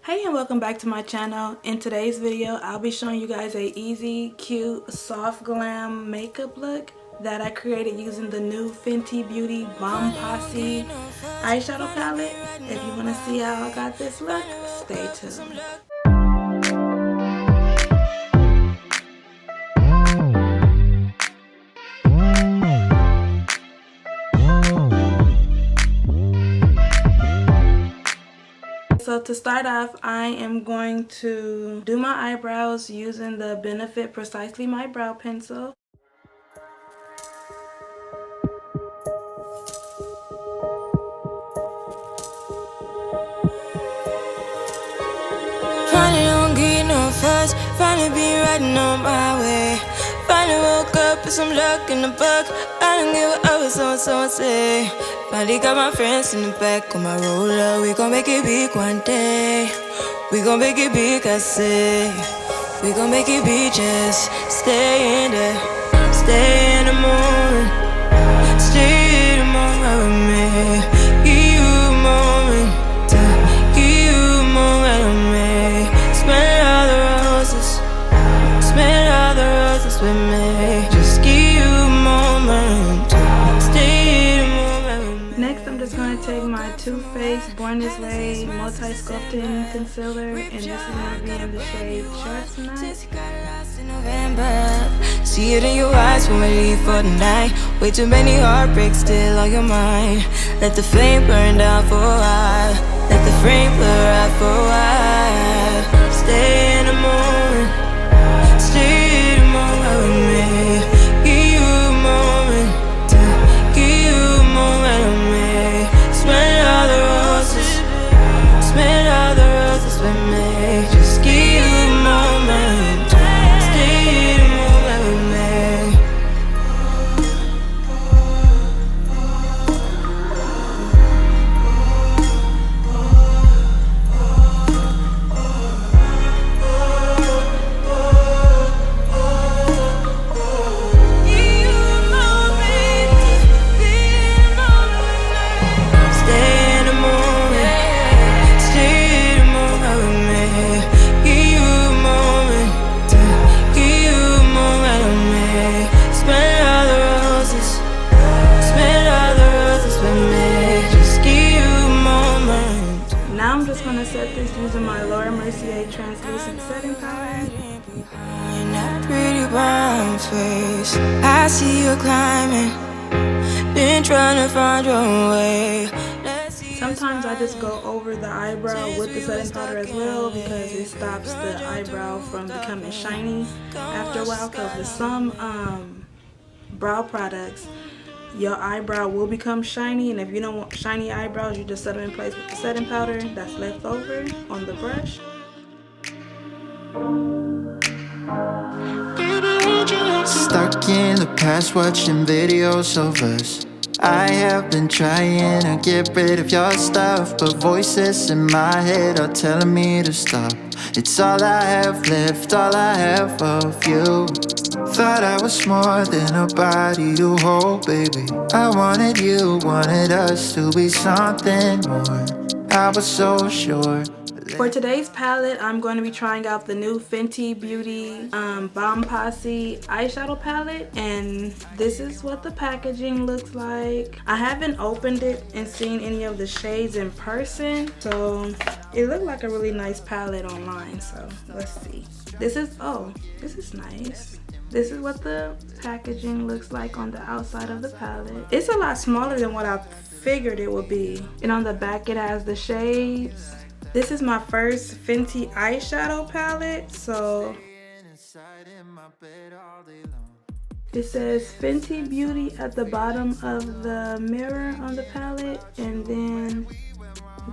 Hey and welcome back to my channel. In today's video, I'll be showing you guys a easy, cute, soft glam makeup look that I created using the new Fenty Beauty Bomb Posse eyeshadow palette. If you want to see how I got this look, stay tuned. So to start off, I am going to do my eyebrows using the Benefit Precisely My Brow Pencil. Finally don't get no fuss, finally be riding on my way. Finally woke up with some luck in the book. I don't give a what someone say. Finally got my friends in the back of my roller. We gon' make it big one day. We gon' make it big, I say. We gon' make it big, just stay in there. Stay in the moment. Stay in the moment with me. Give you a moment. Give you a moment with me. Smell all the roses. Smell all the roses with me. Just give you a moment. Stay in the moment with me. Next, I'm just going to take my Too Faced Born This Way Multi-Sculpting Concealer, and this is going to be in the shade Chestnut. See it in your eyes when we leave for the night. Way too many heartbreaks still on your mind. Let the flame burn down for a while. Let the flame blur out for a while. Stay in the moment. Stay in the moment with me. Give you a moment. Give you a moment with me. Smell all the roses. Smell all the roses with me. Just give you a moment. Stay in the moment with me. Now I'm just going to set this using my Mercier translucent setting powder. Behind that pretty brown face, I see you climbing. Been trying to find your way. Sometimes I just go over the eyebrow with the setting powder as well because it stops the eyebrow from becoming shiny after a while, because with some brow products your eyebrow will become shiny, and if you don't want shiny eyebrows, you just set them in place with the setting powder that's left over on the brush. Stuck in the past watching videos of us. I have been trying to get rid of your stuff, but voices in my head are telling me to stop. It's all I have left, all I have of you. Thought I was more than a body to hold, baby. I wanted you, wanted us to be something more. I was so sure. For today's palette, I'm going to be trying out the new Fenty Beauty Bomb Posse eyeshadow palette, and this is what the packaging looks like. I haven't opened it and seen any of the shades in person, so it looked like a really nice palette online, so let's see. This is nice. This is what the packaging looks like on the outside of the palette. It's a lot smaller than what I figured it would be, and on the back it has the shades. This is my first Fenty eyeshadow palette, so it says Fenty Beauty at the bottom of the mirror on the palette, and then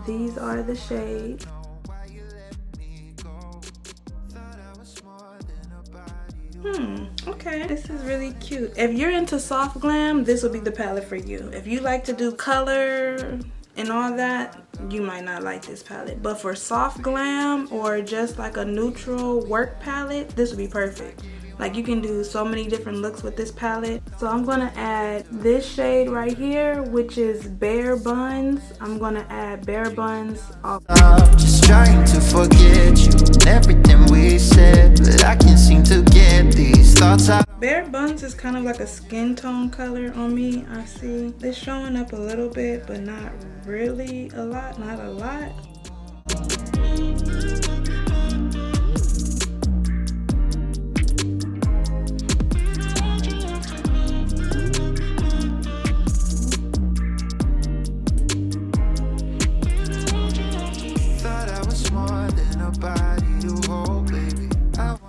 these are the shades. Okay, this is really cute. If you're into soft glam, this will be the palette for you. If you like to do color and all that, you might not like this palette, but for soft glam or just like a neutral work palette, this would be perfect. Like, you can do so many different looks with this palette. So I'm gonna add this shade right here, which is Bare Buns. I'm gonna add Bare Buns off. Just trying to forget you and everything we said, but I can't seem to get these thoughts out. Bare Buns is kind of like a skin tone color on me. I see it's showing up a little bit, but not really a lot, not a lot.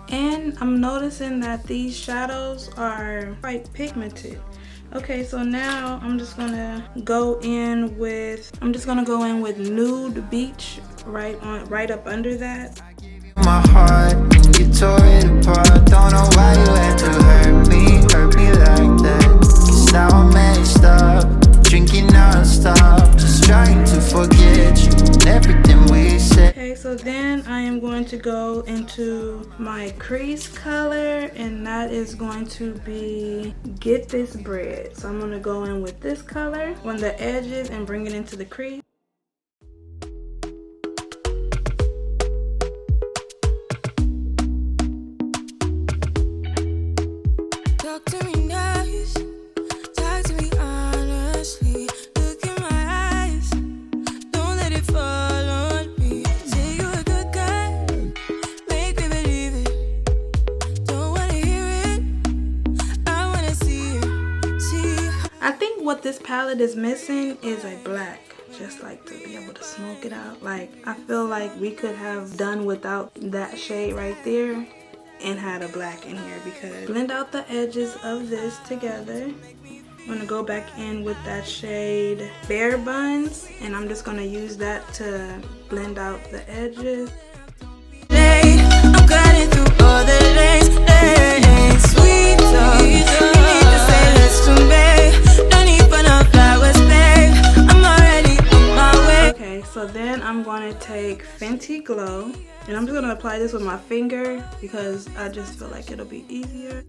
And I'm noticing that these shadows are quite pigmented. Okay, so now I'm just gonna go in with Nude Beach right up under that. My heart and you tore it apart. Don't know why you had to hurt me like that. 'Cause now I'm messed up, drinking non-stop, just trying to forget you and everything we said. Okay, so then I am going to go into my crease color, and that is going to be Get This Bread. So I'm gonna go in with this color on the edges and bring it into the crease. Talk to me nice, talk to me honestly. Look in my eyes, don't let it fall on me. Say you're a good guy, make me believe it. Don't wanna hear it, I wanna see it. See. I think what this palette is missing is a black, just like to be able to smoke it out. Like, I feel like we could have done without that shade right there and had a black in here, because blend out the edges of this together. I'm gonna go back in with that shade Bare Buns, and I'm just gonna use that to blend out the edges. I'm cutting through all the lanes, sweet talk. You need to say less to me. Don't need for no flowers, babe. I'm already on my way. Okay, so then I'm gonna take Fenty Glow, and I'm just gonna apply this with my finger because I just feel like it'll be easier.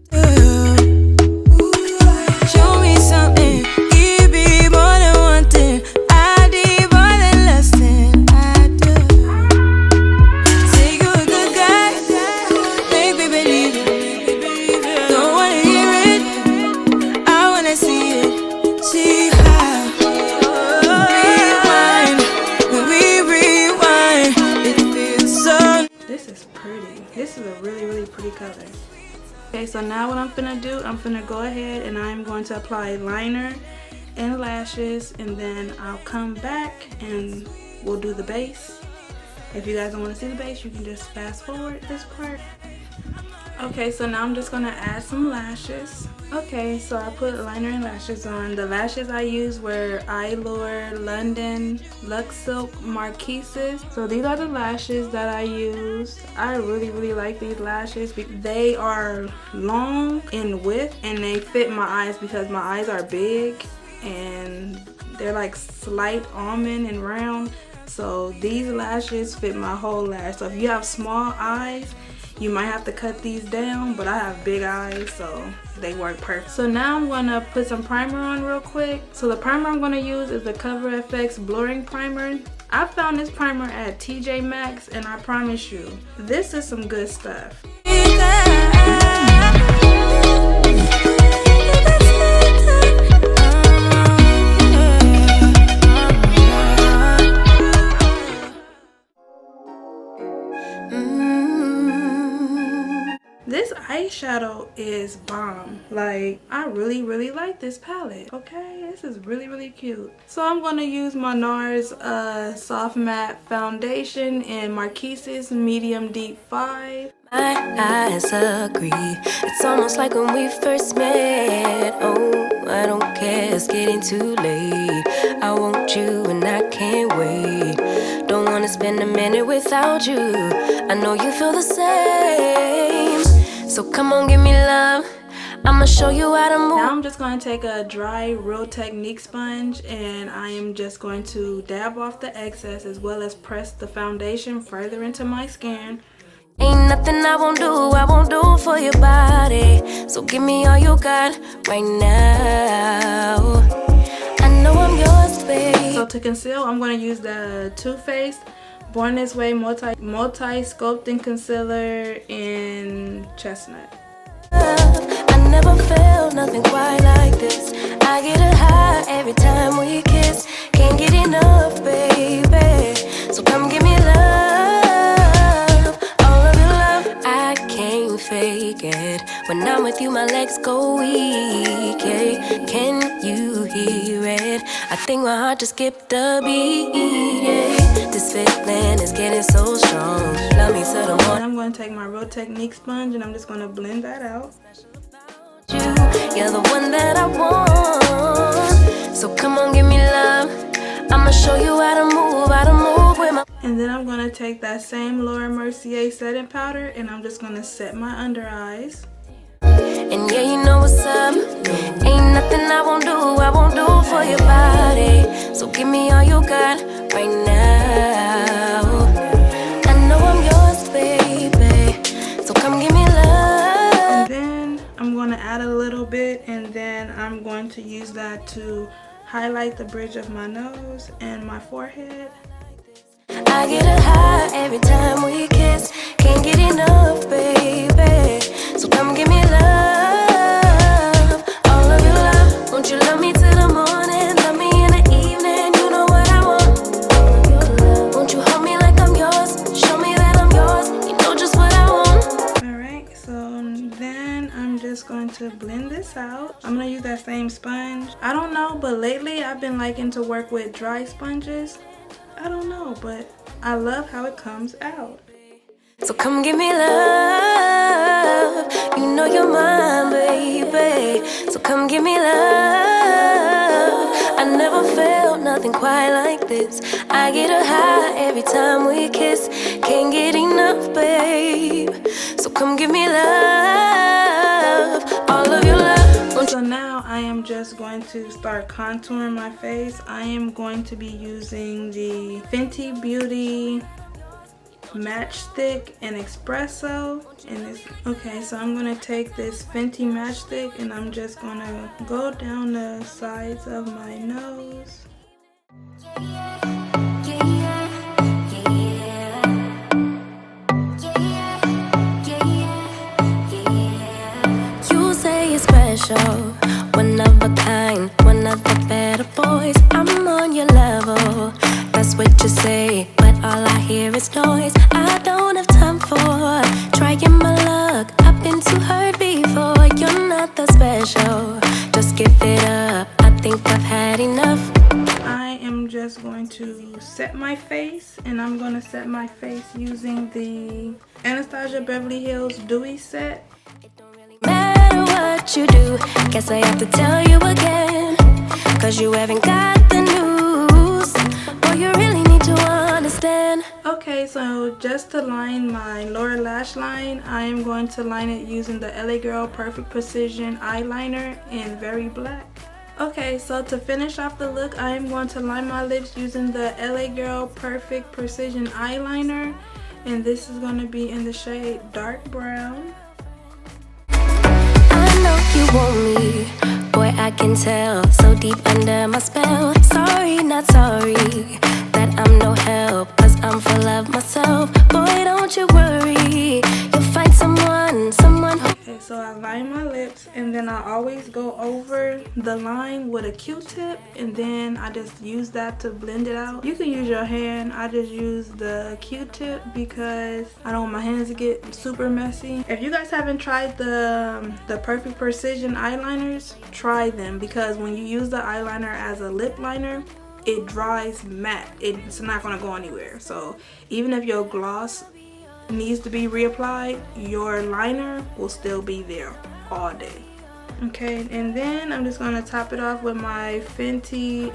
Show me something, give me more than one thing. I need more than less than I do. Say you a good guy, make me believe it. Don't wanna hear it, I wanna see it. See how rewind, when we rewind, it feels so. This is pretty. This is a really, really pretty color. Okay, so now what I'm finna do, I'm finna go ahead and I'm going to apply liner and lashes, and then I'll come back and we'll do the base. If you guys don't want to see the base, you can just fast forward this part. Okay, so now I'm just gonna add some lashes. Okay, so I put liner and lashes on. The lashes I used were Eylure, London, Lux Silk, Marquises. So these are the lashes that I used. I really, really like these lashes because they are long in width and they fit my eyes because my eyes are big and they're like slight almond and round. So these lashes fit my whole lash. So if you have small eyes, you might have to cut these down, but I have big eyes, so they work perfect. So now I'm gonna put some primer on real quick. So the primer I'm gonna use is the Cover FX Blurring Primer. I found this primer at TJ Maxx, and I promise you, this is some good stuff. This eyeshadow is bomb. Like, I really, really like this palette. Okay, this is really, really cute. So I'm gonna use my Nars Soft Matte Foundation in Marquises Medium Deep 5. My eyes agree. It's almost like when we first met. Oh, I don't care, it's getting too late. I want you and I can't wait. Don't wanna spend a minute without you. I know you feel the same. So come on, give me love. I'ma show you how to move. Now I'm just going to take a dry Real Technique sponge, and I am just going to dab off the excess as well as press the foundation further into my skin. Ain't nothing I won't do for your body. So give me all you got right now. I know I'm yours, babe. So to conceal, I'm going to use the Too Faced Born This Way multi sculpting concealer in Chestnut. I never felt nothing quite like this. I get a high every time we kiss. Can't get enough, baby. So come give me love, all of your love. I can't fake it. When I'm with you, my legs go weak. Yeah. Can you hear it? I think my heart just skipped a beat. Yeah. This feeling is getting so strong. Love me to the morning. And I'm going to take my Real Technique sponge and I'm just going to blend that out. You're the one that I want. So come on, give me love. I'ma show you how to move with my. And then I'm going to take that same Laura Mercier setting powder and I'm just going to set my under eyes. And yeah, you know what's up. Ain't nothing I won't do for your body. So give me all you got right now. I know I'm yours, baby. So come give me love. And then I'm going to add a little bit and then I'm going to use that to highlight the bridge of my nose and my forehead. I get a high every time we kiss. Can't get enough, baby. So come give me love, all of your love. Won't you love me till the morning? Love me in the evening, you know what I want. Won't you hold me like I'm yours? Show me that I'm yours, you know just what I want. Alright, so then I'm just going to blend this out. I'm going to use that same sponge. I don't know, but lately I've been liking to work with dry sponges. I don't know, but I love how it comes out. So come give me love. You know you're mine, baby. So come give me love. I never felt nothing quite like this. I get a high every time we kiss. Can't get enough, babe. So come give me love, all of your love. So now I am just going to start contouring my face. I am going to be using the Fenty Beauty Matchstick and Espresso. And okay, so I'm going to take this Fenty Matchstick and I'm just going to go down the sides of my nose. You say it's special, one of a kind, one of the better boys. I'm on your level, that's what you say, but all I hear is noise. I don't have time for trying my luck. I've been too hurt before. You're not that special, just give it up. I think I've had enough. I am just going to set my face, and I'm going to set my face using the Anastasia Beverly Hills Dewy set. Matter what you do, guess I have to tell you again, cause you haven't got the news. Boy, you really need to understand. Okay, so just to line my lower lash line, I am going to line it using the LA Girl Perfect Precision eyeliner in Very Black. Okay, so to finish off the look, I am going to line my lips using the LA Girl Perfect Precision eyeliner, and this is going to be in the shade Dark Brown. I know you want me, boy, I can tell. So deep under my spell. Sorry, not sorry that I'm no help, cause I'm full of myself. Boy, don't you worry, you'll find someone who. Okay, so I line my lips and then I always go over the line with a Q-tip and then I just use that to blend it out. You can use your hand. I just use the Q-tip because I don't want my hands to get super messy. If you guys haven't tried the Perfect Precision eyeliners, try them, because when you use the eyeliner as a lip liner, it dries matte. It's not going to go anywhere. So even if your gloss needs to be reapplied, your liner will still be there all day. Okay, and then I'm just going to top it off with my Fenty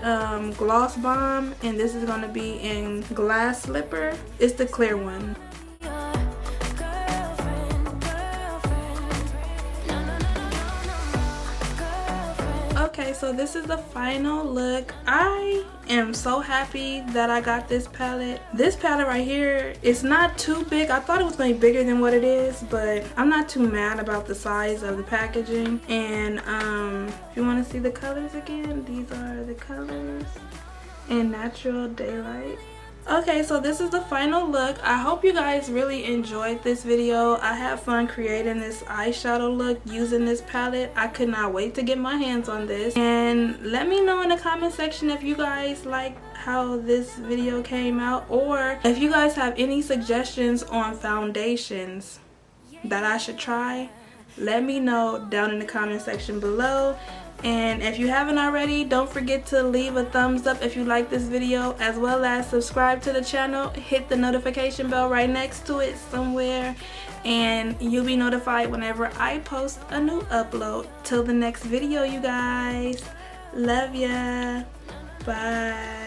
Gloss Bomb, and this is going to be in Glass Slipper. It's the clear one. Okay, so this is the final look. I am so happy that I got this palette. This palette right here is not too big. I thought it was going to be bigger than what it is, but I'm not too mad about the size of the packaging. And if you want to see the colors again, these are the colors in Natural Daylight. Okay, so this is the final look. I hope you guys really enjoyed this video. I had fun creating this eyeshadow look using this palette. I could not wait to get my hands on this. And let me know in the comment section if you guys like how this video came out, or if you guys have any suggestions on foundations that I should try. Let me know down in the comment section below. And if you haven't already, don't forget to leave a thumbs up if you like this video, as well as subscribe to the channel. Hit the notification bell right next to it somewhere, and you'll be notified whenever I post a new upload. Till the next video, you guys. Love ya. Bye.